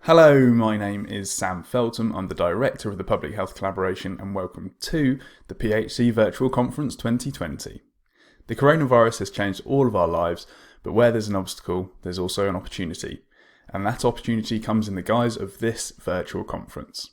Hello, my name is Sam Feltham. I'm the Director of the Public Health Collaboration and welcome to the PHC Virtual Conference 2020. The coronavirus has changed all of our lives, but where there's an obstacle, there's also an opportunity. And that opportunity comes in the guise of this virtual conference.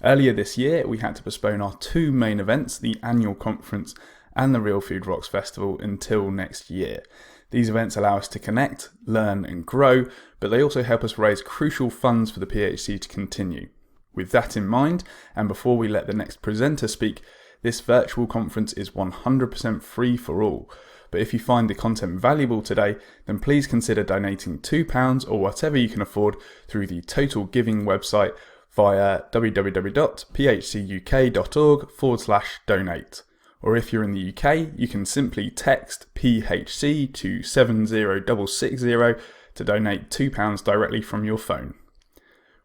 Earlier this year, we had to postpone our two main events, the annual conference and the Real Food Rocks Festival, until next year. These events allow us to connect, learn and grow, but they also help us raise crucial funds for the PHC to continue. With that in mind, and before we let the next presenter speak, this virtual conference is 100% free for all. But if you find the content valuable today, then please consider donating £2 or whatever you can afford through the Total Giving website via www.phcuk.org/donate. Or if you're in the UK, you can simply text PHC to 70660 to donate £2 directly from your phone.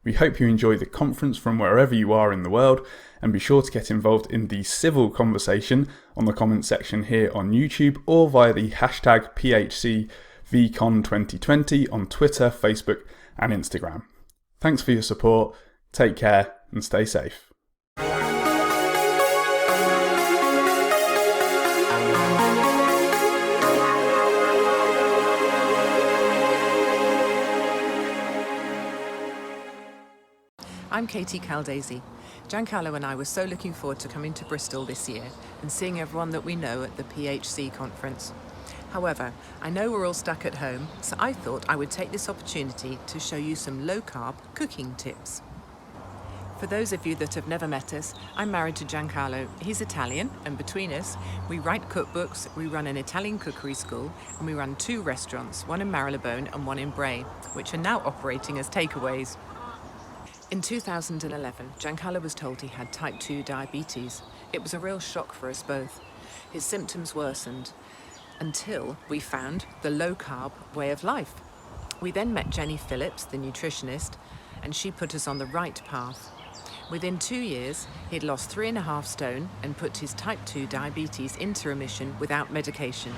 We hope you enjoy the conference from wherever you are in the world, and be sure to get involved in the civil conversation on the comment section here on YouTube or via the hashtag PHCVCon2020 on Twitter, Facebook and Instagram. Thanks for your support, take care and stay safe. I'm Katie Caldesi. Giancarlo and I were so looking forward to coming to Bristol this year and seeing everyone that we know at the PHC conference. However, I know we're all stuck at home, so I thought I would take this opportunity to show you some low-carb cooking tips. For those of you that have never met us, I'm married to Giancarlo. He's Italian, and between us, we write cookbooks, we run an Italian cookery school, and we run two restaurants, one in Marylebone and one in Bray, which are now operating as takeaways. In 2011, Giancarlo was told he had type 2 diabetes. It was a real shock for us both. His symptoms worsened until we found the low-carb way of life. We then met Jenny Phillips, the nutritionist, and she put us on the right path. Within 2 years, he'd lost 3.5 stone and put his type 2 diabetes into remission without medication.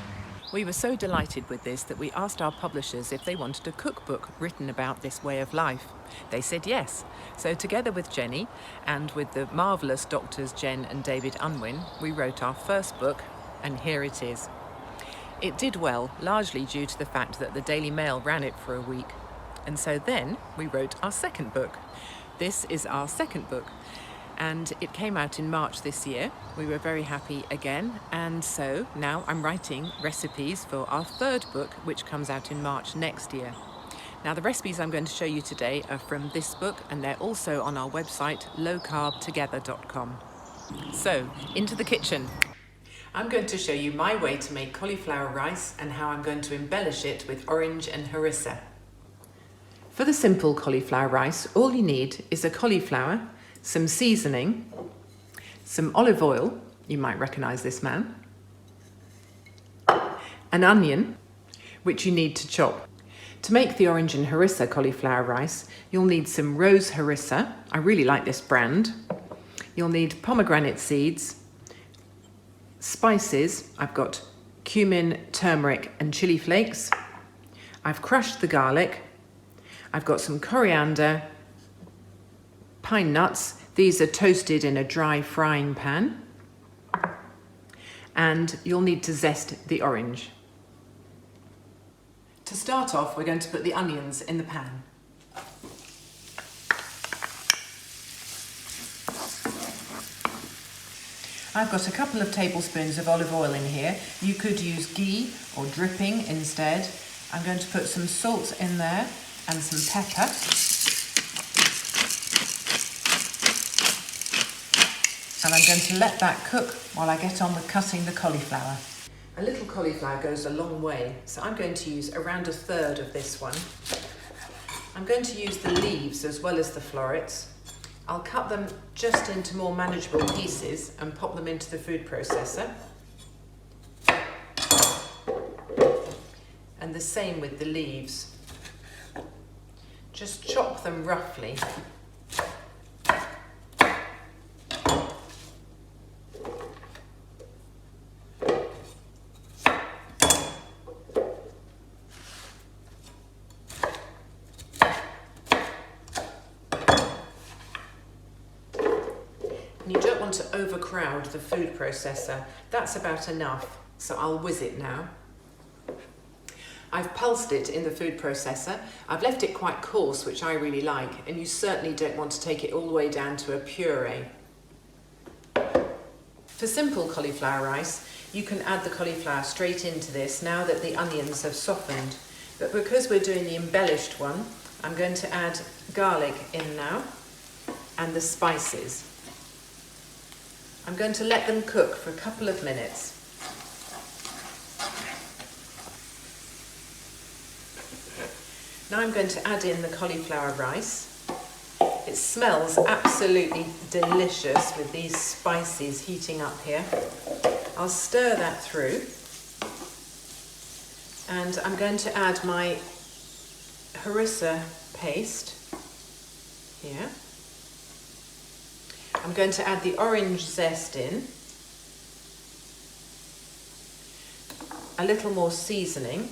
We were so delighted with this that we asked our publishers if they wanted a cookbook written about this way of life. They said yes. So together with Jenny and with the marvellous doctors Jen and David Unwin, we wrote our first book, and here it is. It did well, largely due to the fact that the Daily Mail ran it for a week. And so then we wrote our second book. This is our second book. And it came out in March this year. We were very happy again, and so now I'm writing recipes for our third book, which comes out in March next year. Now the recipes I'm going to show you today are from this book, and they're also on our website lowcarbtogether.com. So, into the kitchen. I'm going to show you my way to make cauliflower rice and how I'm going to embellish it with orange and harissa. For the simple cauliflower rice, all you need is a cauliflower, some seasoning, some olive oil, you might recognise this man, an onion, which you need to chop. To make the orange and harissa cauliflower rice, you'll need some rose harissa. I really like this brand. You'll need pomegranate seeds, spices. I've got cumin, turmeric and chili flakes. I've crushed the garlic. I've got some coriander, pine nuts. These are toasted in a dry frying pan. And you'll need to zest the orange. To start off, we're going to put the onions in the pan. I've got a couple of tablespoons of olive oil in here. You could use ghee or dripping instead. I'm going to put some salt in there and some pepper. And I'm going to let that cook while I get on with cutting the cauliflower. A little cauliflower goes a long way, so I'm going to use around 1/3 of this one. I'm going to use the leaves as well as the florets. I'll cut them just into more manageable pieces and pop them into the food processor. And the same with the leaves. Just chop them roughly. want to overcrowd the food processor. That's about enough, so I'll whiz it now. I've pulsed it in the food processor. I've left it quite coarse, which I really like, and you certainly don't want to take it all the way down to a puree. For simple cauliflower rice, you can add the cauliflower straight into this now that the onions have softened. But because we're doing the embellished one, I'm going to add garlic in now and the spices. I'm going to let them cook for a couple of minutes. Now I'm going to add in the cauliflower rice. It smells absolutely delicious with these spices heating up here. I'll stir that through. And I'm going to add my harissa paste here. I'm going to add the orange zest in. A little more seasoning.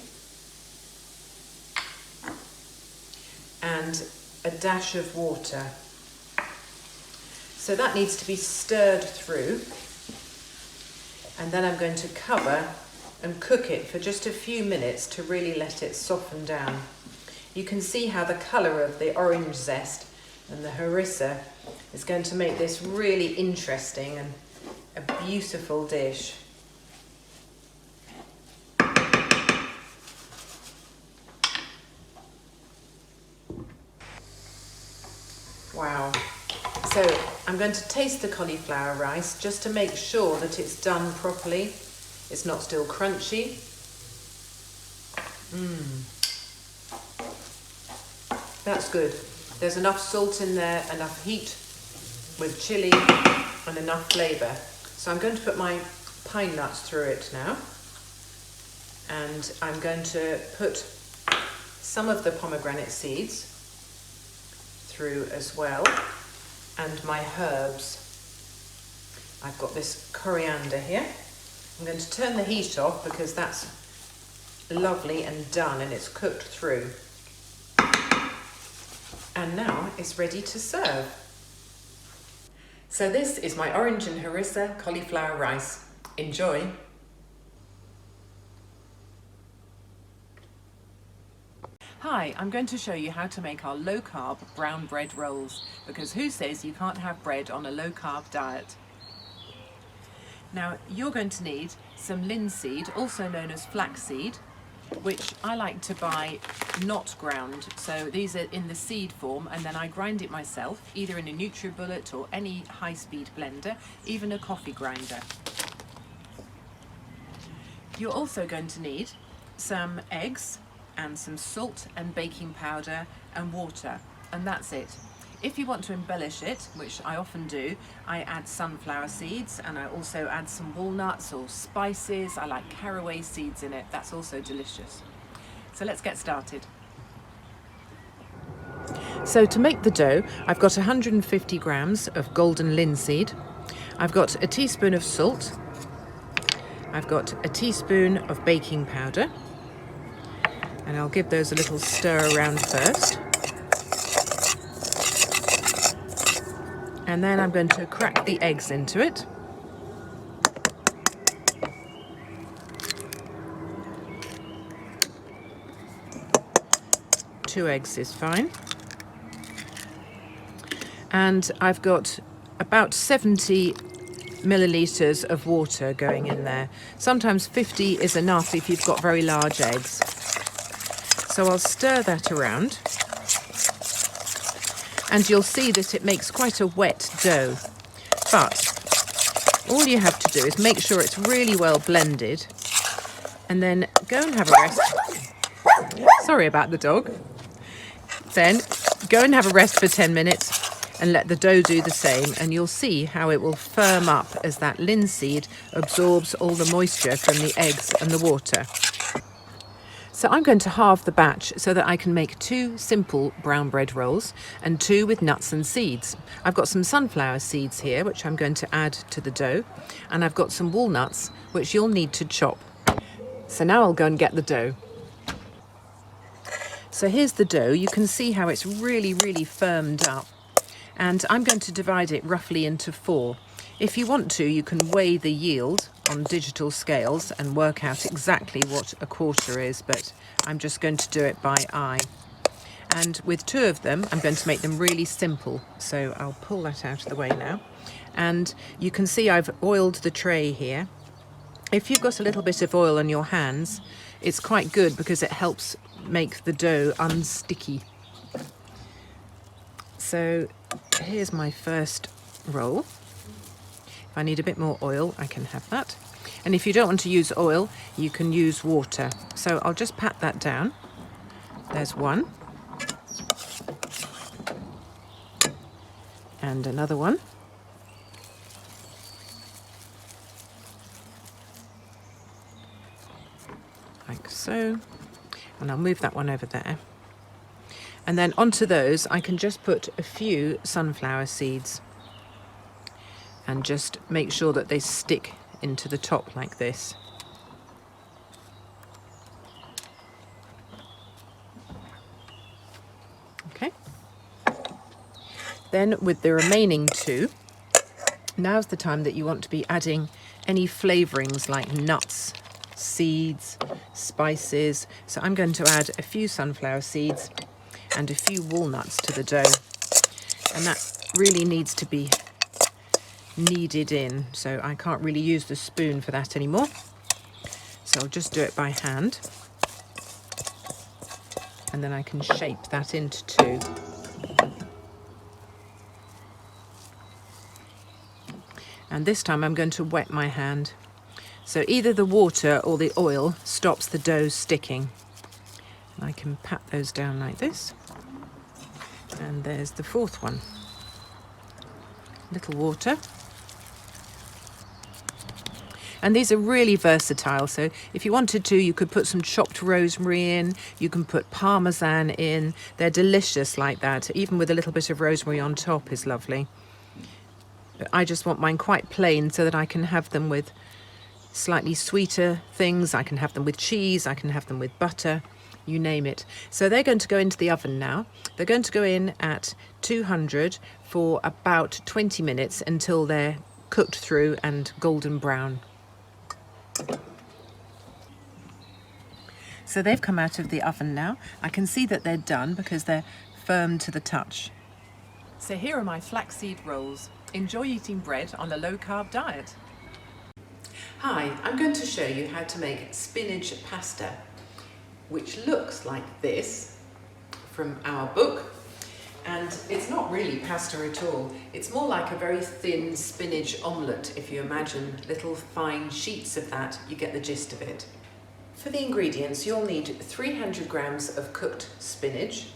And a dash of water. So that needs to be stirred through, and then I'm going to cover and cook it for just a few minutes to really let it soften down. You can see how the colour of the orange zest and the harissa is going to make this really interesting and a beautiful dish. Wow. So I'm going to taste the cauliflower rice just to make sure that it's done properly. It's not still crunchy. That's good. There's enough salt in there, enough heat with chilli and enough flavour. So I'm going to put my pine nuts through it now. And I'm going to put some of the pomegranate seeds through as well, and my herbs. I've got this coriander here. I'm going to turn the heat off because that's lovely and done and it's cooked through. And now it's ready to serve. So this is my orange and harissa cauliflower rice. Enjoy. Hi, I'm going to show you how to make our low-carb brown bread rolls, because who says you can't have bread on a low-carb diet? Now, you're going to need some linseed, also known as flaxseed, which I like to buy not ground. So these are in the seed form, and then I grind it myself, either in a NutriBullet or any high-speed blender, even a coffee grinder. You're also going to need some eggs, and some salt and baking powder and water, and that's it. If you want to embellish it, which I often do, I add sunflower seeds, and I also add some walnuts or spices. I like caraway seeds in it. That's also delicious. So let's get started. So to make the dough, I've got 150 grams of golden linseed. I've got a teaspoon of salt. I've got a teaspoon of baking powder. And I'll give those a little stir around first. And then I'm going to crack the eggs into it. Two eggs is fine. And I've got about 70 millilitres of water going in there. Sometimes 50 is enough if you've got very large eggs. So I'll stir that around, and you'll see that it makes quite a wet dough. But all you have to do is make sure it's really well blended, and then go and have a rest. Sorry about the dog. Then go and have a rest for 10 minutes and let the dough do the same, and you'll see how it will firm up as that linseed absorbs all the moisture from the eggs and the water. So I'm going to halve the batch so that I can make 2 simple brown bread rolls and 2 with nuts and seeds. I've got some sunflower seeds here, which I'm going to add to the dough, and I've got some walnuts, which you'll need to chop. So now I'll go and get the dough. So here's the dough. You can see how it's really, really firmed up. And I'm going to divide it roughly into 4. If you want to, you can weigh the yield on digital scales and work out exactly what a quarter is, but I'm just going to do it by eye. And with 2 of them, I'm going to make them really simple. So I'll pull that out of the way now. And you can see I've oiled the tray here. If you've got a little bit of oil on your hands, it's quite good because it helps make the dough unsticky. So here's my first roll. If I need a bit more oil, I can have that. And if you don't want to use oil, you can use water. So I'll just pat that down. There's one. And another one. Like so. And I'll move that one over there. And then onto those, I can just put a few sunflower seeds and just make sure that they stick into the top like this. Okay. Then with the remaining 2, now's the time that you want to be adding any flavourings like nuts, seeds, spices. So I'm going to add a few sunflower seeds and a few walnuts to the dough. And that really needs to be kneaded in, so I can't really use the spoon for that anymore. So I'll just do it by hand. And then I can shape that into 2. And this time I'm going to wet my hand. So either the water or the oil stops the dough sticking. And I can pat those down like this. And there's the 4th one. Little water. And these are really versatile, so if you wanted to, you could put some chopped rosemary in, you can put parmesan in. They're delicious like that, even with a little bit of rosemary on top is lovely. But I just want mine quite plain so that I can have them with slightly sweeter things. I can have them with cheese, I can have them with butter, you name it. So they're going to go into the oven now. They're going to go in at 200 for about 20 minutes until they're cooked through and golden brown. So they've come out of the oven now. I can see that they're done because they're firm to the touch. So here are my flaxseed rolls. Enjoy eating bread on a low-carb diet. Hi, I'm going to show you how to make spinach pasta, which looks like this from our book. And it's not really pasta at all. It's more like a very thin spinach omelette. If you imagine little fine sheets of that, you get the gist of it. For the ingredients, you'll need 300 grams of cooked spinach.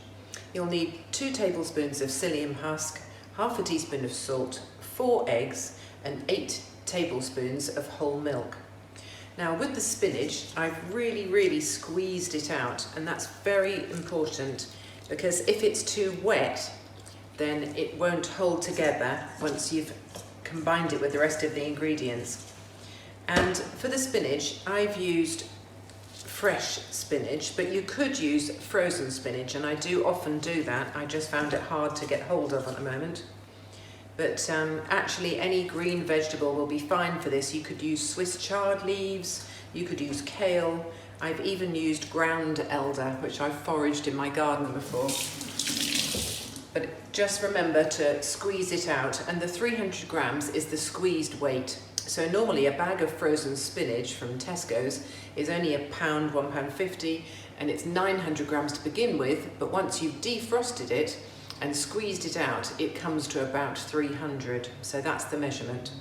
You'll need 2 tablespoons of psyllium husk, half a teaspoon of salt, 4 eggs, and 8 tablespoons of whole milk. Now with the spinach, I've really squeezed it out, and that's very important because if it's too wet, then it won't hold together once you've combined it with the rest of the ingredients. And for the spinach, I've used fresh spinach, but you could use frozen spinach, and I do often do that. I just found it hard to get hold of at the moment. But actually any green vegetable will be fine for this. You could use Swiss chard leaves, you could use kale. I've even used ground elder, which I've foraged in my garden before. But just remember to squeeze it out, and the 300 grams is the squeezed weight. So normally a bag of frozen spinach from Tesco's is only £1, £1.50, and it's 900 grams to begin with, but once you've defrosted it and squeezed it out, it comes to about 300, so that's the measurement.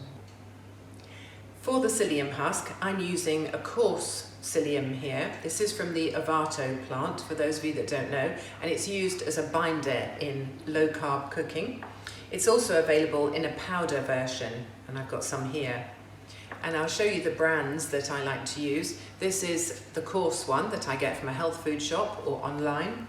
For the psyllium husk, I'm using a coarse psyllium here. This is from the Avato plant, for those of you that don't know, and it's used as a binder in low-carb cooking. It's also available in a powder version, and I've got some here. And I'll show you the brands that I like to use. This is the coarse one that I get from a health food shop or online.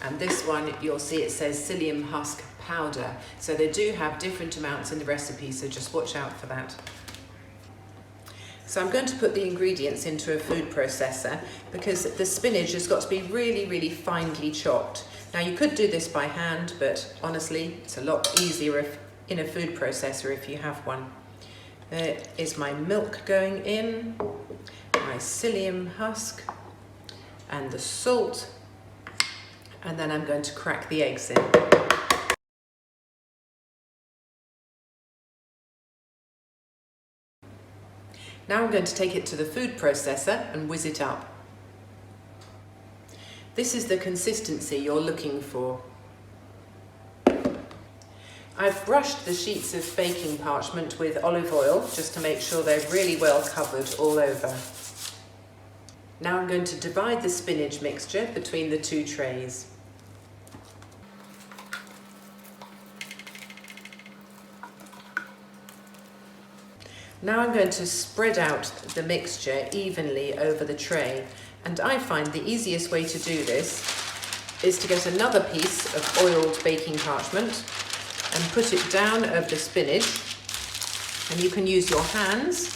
And this one, you'll see it says psyllium husk powder. So they do have different amounts in the recipe, so just watch out for that. So I'm going to put the ingredients into a food processor because the spinach has got to be really finely chopped. Now you could do this by hand, but honestly, it's a lot easier if in a food processor if you have one. There is my milk going in, my psyllium husk, and the salt, and then I'm going to crack the eggs in. Now I'm going to take it to the food processor and whiz it up. This is the consistency you're looking for. I've brushed the sheets of baking parchment with olive oil just to make sure they're really well covered all over. Now I'm going to divide the spinach mixture between the two trays. Now I'm going to spread out the mixture evenly over the tray, and I find the easiest way to do this is to get another piece of oiled baking parchment and put it down over the spinach, and you can use your hands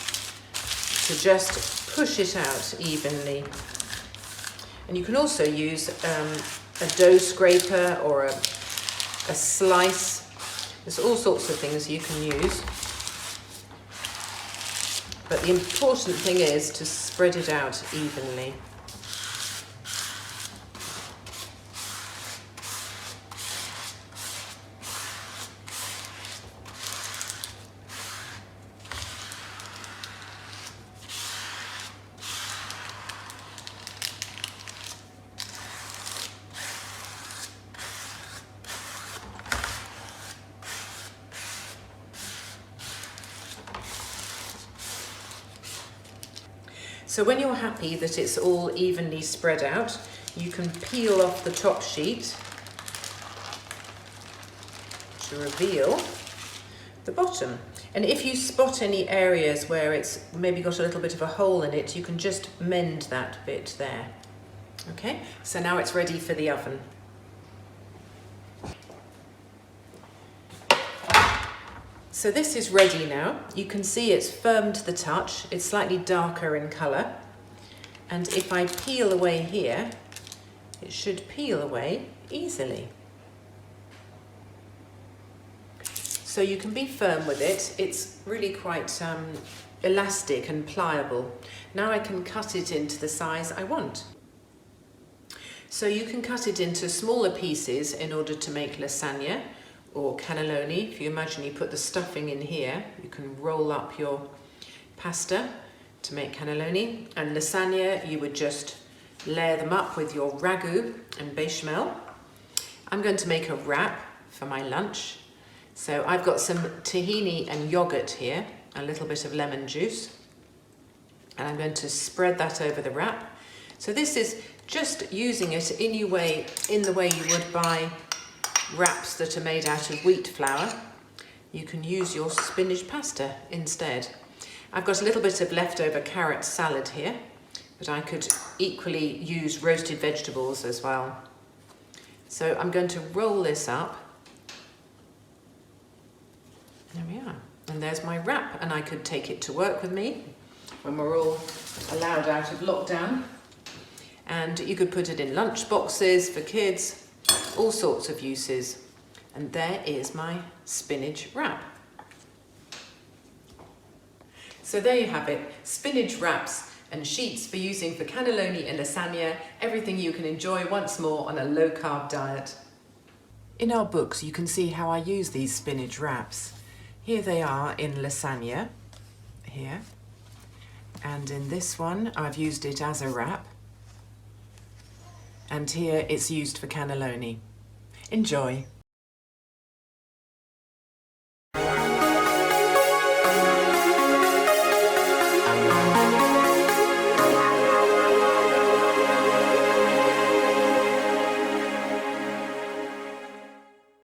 to just push it out evenly. And you can also use a dough scraper or a slice. There's all sorts of things you can use. But the important thing is to spread it out evenly. So when you're happy that it's all evenly spread out, you can peel off the top sheet to reveal the bottom. And if you spot any areas where it's maybe got a little bit of a hole in it, you can just mend that bit there. Okay, so now it's ready for the oven. So this is ready now. You can see it's firm to the touch. It's slightly darker in colour. And if I peel away here, it should peel away easily. So you can be firm with it. It's really quite elastic and pliable. Now I can cut it into the size I want. So you can cut it into smaller pieces in order to make lasagna or cannelloni. If you imagine you put the stuffing in here, you can roll up your pasta to make cannelloni. And lasagna, you would just layer them up with your ragu and bechamel. I'm going to make a wrap for my lunch. So I've got some tahini and yogurt here, a little bit of lemon juice, and I'm going to spread that over the wrap. So this is just using it in the way you would buy wraps that are made out of wheat flour. You can use your spinach pasta instead. I've got a little bit of leftover carrot salad here, but I could equally use roasted vegetables as well. So I'm going to roll this up. There we are. And there's my wrap, and I could take it to work with me when we're all allowed out of lockdown. And you could put it in lunch boxes for kids, all sorts of uses. And there is my spinach wrap. So there you have it, spinach wraps and sheets for using for cannelloni and lasagna, everything you can enjoy once more on a low-carb diet. In our books you can see how I use these spinach wraps. Here they are in lasagna, here, and in this one I've used it as a wrap, and here it's used for cannelloni. Enjoy!